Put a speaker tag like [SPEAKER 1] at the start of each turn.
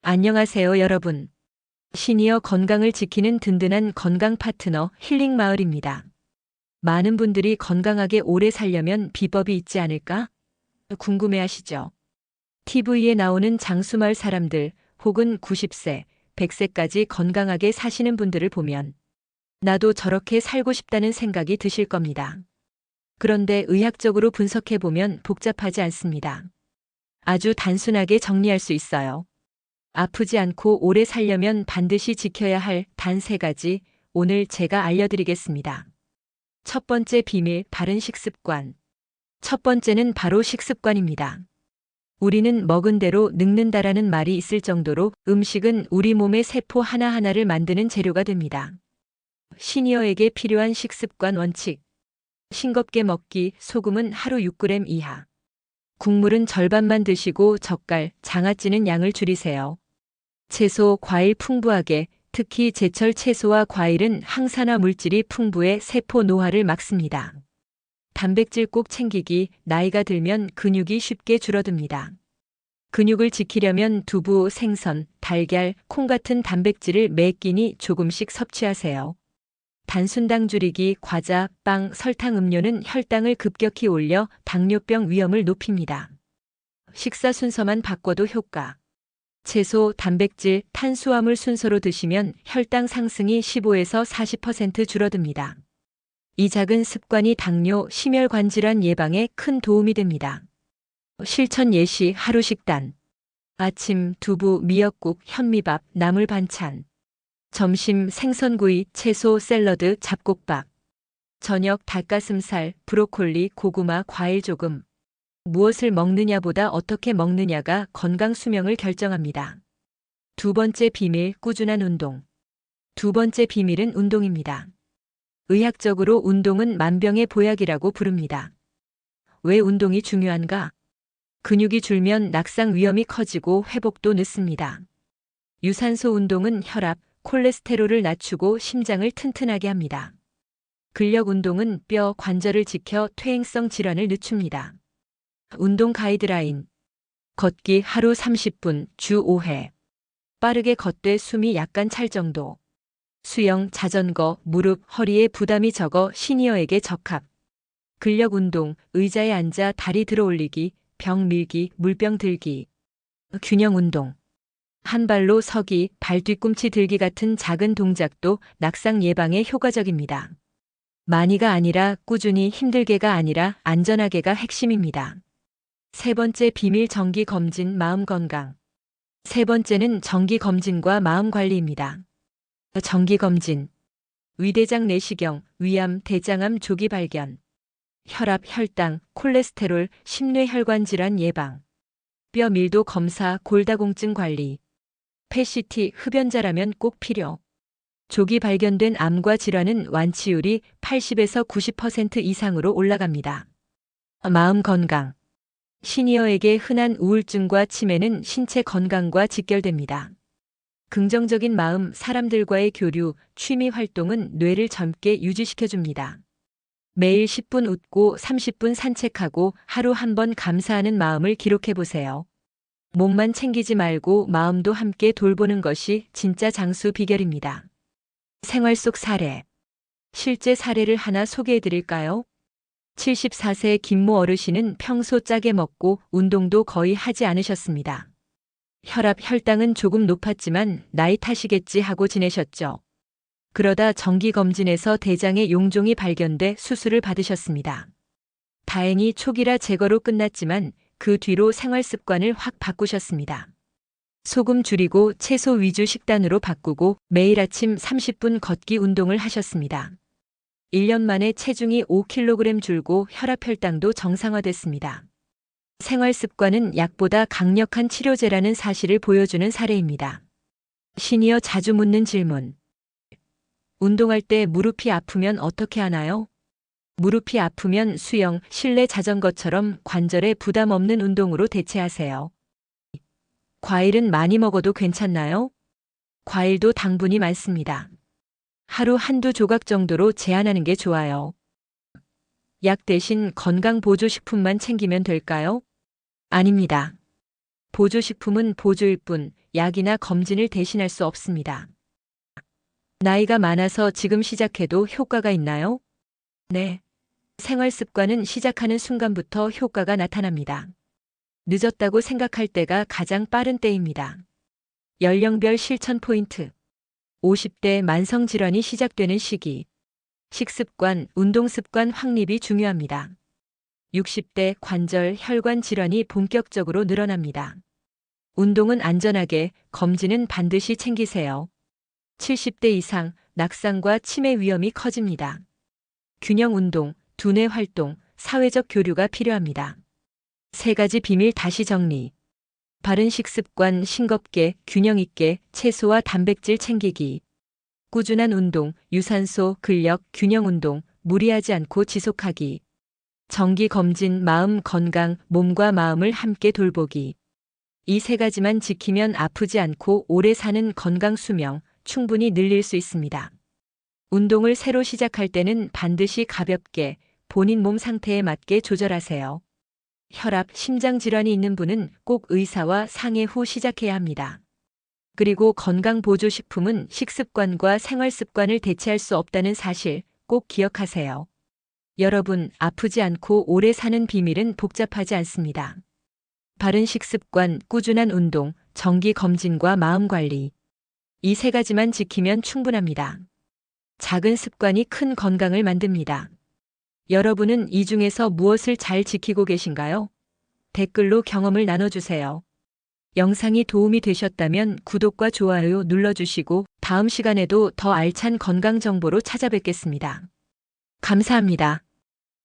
[SPEAKER 1] 안녕하세요, 여러분. 시니어 건강을 지키는 든든한 건강 파트너 힐링 마을입니다. 많은 분들이 건강하게 오래 살려면 비법이 있지 않을까? 궁금해하시죠? TV에 나오는 장수마을 사람들 혹은 90세, 100세까지 건강하게 사시는 분들을 보면 나도 저렇게 살고 싶다는 생각이 드실 겁니다. 그런데 의학적으로 분석해보면 복잡하지 않습니다. 아주 단순하게 정리할 수 있어요. 아프지 않고 오래 살려면 반드시 지켜야 할 단 3가지 오늘 제가 알려드리겠습니다. 첫 번째 비밀, 바른 식습관. 첫 번째는 바로 식습관입니다. 우리는 먹은 대로 늙는다라는 말이 있을 정도로 음식은 우리 몸의 세포 하나하나를 만드는 재료가 됩니다. 시니어에게 필요한 식습관 원칙. 싱겁게 먹기, 소금은 하루 6g 이하. 국물은 절반만 드시고 젓갈, 장아찌는 양을 줄이세요. 채소, 과일 풍부하게, 특히 제철 채소와 과일은 항산화 물질이 풍부해 세포 노화를 막습니다. 단백질 꼭 챙기기, 나이가 들면 근육이 쉽게 줄어듭니다. 근육을 지키려면 두부, 생선, 달걀, 콩 같은 단백질을 매 끼니 조금씩 섭취하세요. 단순당 줄이기, 과자, 빵, 설탕 음료는 혈당을 급격히 올려 당뇨병 위험을 높입니다. 식사 순서만 바꿔도 효과. 채소, 단백질, 탄수화물 순서로 드시면 혈당 상승이 15에서 40% 줄어듭니다. 이 작은 습관이 당뇨, 심혈관 질환 예방에 큰 도움이 됩니다. 실천 예시 하루 식단. 아침 두부, 미역국, 현미밥, 나물 반찬. 점심 생선구이, 채소, 샐러드, 잡곡밥. 저녁 닭가슴살, 브로콜리, 고구마, 과일 조금. 무엇을 먹느냐보다 어떻게 먹느냐가 건강 수명을 결정합니다. 두 번째 비밀, 꾸준한 운동. 두 번째 비밀은 운동입니다. 의학적으로 운동은 만병의 보약이라고 부릅니다. 왜 운동이 중요한가? 근육이 줄면 낙상 위험이 커지고 회복도 늦습니다. 유산소 운동은 혈압, 콜레스테롤을 낮추고 심장을 튼튼하게 합니다. 근력 운동은 뼈, 관절을 지켜 퇴행성 질환을 늦춥니다. 운동 가이드라인. 걷기 하루 30분, 주 5회. 빠르게 걷되 숨이 약간 찰 정도. 수영, 자전거, 무릎, 허리에 부담이 적어 시니어에게 적합. 근력 운동, 의자에 앉아 다리 들어 올리기, 병 밀기, 물병 들기. 균형 운동. 한 발로 서기, 발 뒤꿈치 들기 같은 작은 동작도 낙상 예방에 효과적입니다. 많이가 아니라 꾸준히, 힘들게가 아니라 안전하게가 핵심입니다. 세 번째 비밀, 정기 검진, 마음 건강. 세 번째는 정기 검진과 마음 관리입니다. 정기 검진. 위대장 내시경, 위암, 대장암 조기 발견. 혈압, 혈당, 콜레스테롤, 심뇌혈관 질환 예방. 뼈 밀도 검사, 골다공증 관리. PET, 흡연자라면 꼭 필요. 조기 발견된 암과 질환은 완치율이 80에서 90% 이상으로 올라갑니다. 마음 건강. 시니어에게 흔한 우울증과 치매는 신체 건강과 직결됩니다. 긍정적인 마음, 사람들과의 교류, 취미 활동은 뇌를 젊게 유지시켜줍니다. 매일 10분 웃고 30분 산책하고 하루 한 번 감사하는 마음을 기록해보세요. 몸만 챙기지 말고 마음도 함께 돌보는 것이 진짜 장수 비결입니다. 생활 속 사례. 실제 사례를 하나 소개해드릴까요? 74세 김모 어르신은 평소 짜게 먹고 운동도 거의 하지 않으셨습니다. 혈압, 혈당은 조금 높았지만 나이 탓이겠지 하고 지내셨죠. 그러다 정기검진에서 대장에 용종이 발견돼 수술을 받으셨습니다. 다행히 초기라 제거로 끝났지만 그 뒤로 생활 습관을 확 바꾸셨습니다. 소금 줄이고 채소 위주 식단으로 바꾸고 매일 아침 30분 걷기 운동을 하셨습니다. 1년 만에 체중이 5kg 줄고 혈압, 혈당도 정상화됐습니다. 생활 습관은 약보다 강력한 치료제라는 사실을 보여주는 사례입니다. 시니어 자주 묻는 질문. 운동할 때 무릎이 아프면 어떻게 하나요? 무릎이 아프면 수영, 실내 자전거처럼 관절에 부담 없는 운동으로 대체하세요. 과일은 많이 먹어도 괜찮나요? 과일도 당분이 많습니다. 하루 한두 조각 정도로 제한하는 게 좋아요. 약 대신 건강보조식품만 챙기면 될까요? 아닙니다. 보조식품은 보조일 뿐 약이나 검진을 대신할 수 없습니다. 나이가 많아서 지금 시작해도 효과가 있나요? 네. 생활 습관은 시작하는 순간부터 효과가 나타납니다. 늦었다고 생각할 때가 가장 빠른 때입니다. 연령별 실천 포인트. 50대 만성질환이 시작되는 시기. 식습관, 운동습관 확립이 중요합니다. 60대 관절, 혈관 질환이 본격적으로 늘어납니다. 운동은 안전하게, 검진은 반드시 챙기세요. 70대 이상, 낙상과 치매 위험이 커집니다. 균형 운동, 두뇌 활동, 사회적 교류가 필요합니다. 3가지 비밀 다시 정리. 바른 식습관, 싱겁게, 균형 있게, 채소와 단백질 챙기기. 꾸준한 운동, 유산소, 근력, 균형 운동, 무리하지 않고 지속하기. 정기 검진, 마음 건강, 몸과 마음을 함께 돌보기. 이 3가지만 지키면 아프지 않고 오래 사는 건강 수명, 충분히 늘릴 수 있습니다. 운동을 새로 시작할 때는 반드시 가볍게, 본인 몸 상태에 맞게 조절하세요. 혈압, 심장 질환이 있는 분은 꼭 의사와 상의 후 시작해야 합니다. 그리고 건강보조식품은 식습관과 생활습관을 대체할 수 없다는 사실 꼭 기억하세요. 여러분, 아프지 않고 오래 사는 비밀은 복잡하지 않습니다. 바른 식습관, 꾸준한 운동, 정기 검진과 마음관리. 이 3가지만 지키면 충분합니다. 작은 습관이 큰 건강을 만듭니다. 여러분은 이 중에서 무엇을 잘 지키고 계신가요? 댓글로 경험을 나눠주세요. 영상이 도움이 되셨다면 구독과 좋아요 눌러주시고 다음 시간에도 더 알찬 건강 정보로 찾아뵙겠습니다. 감사합니다.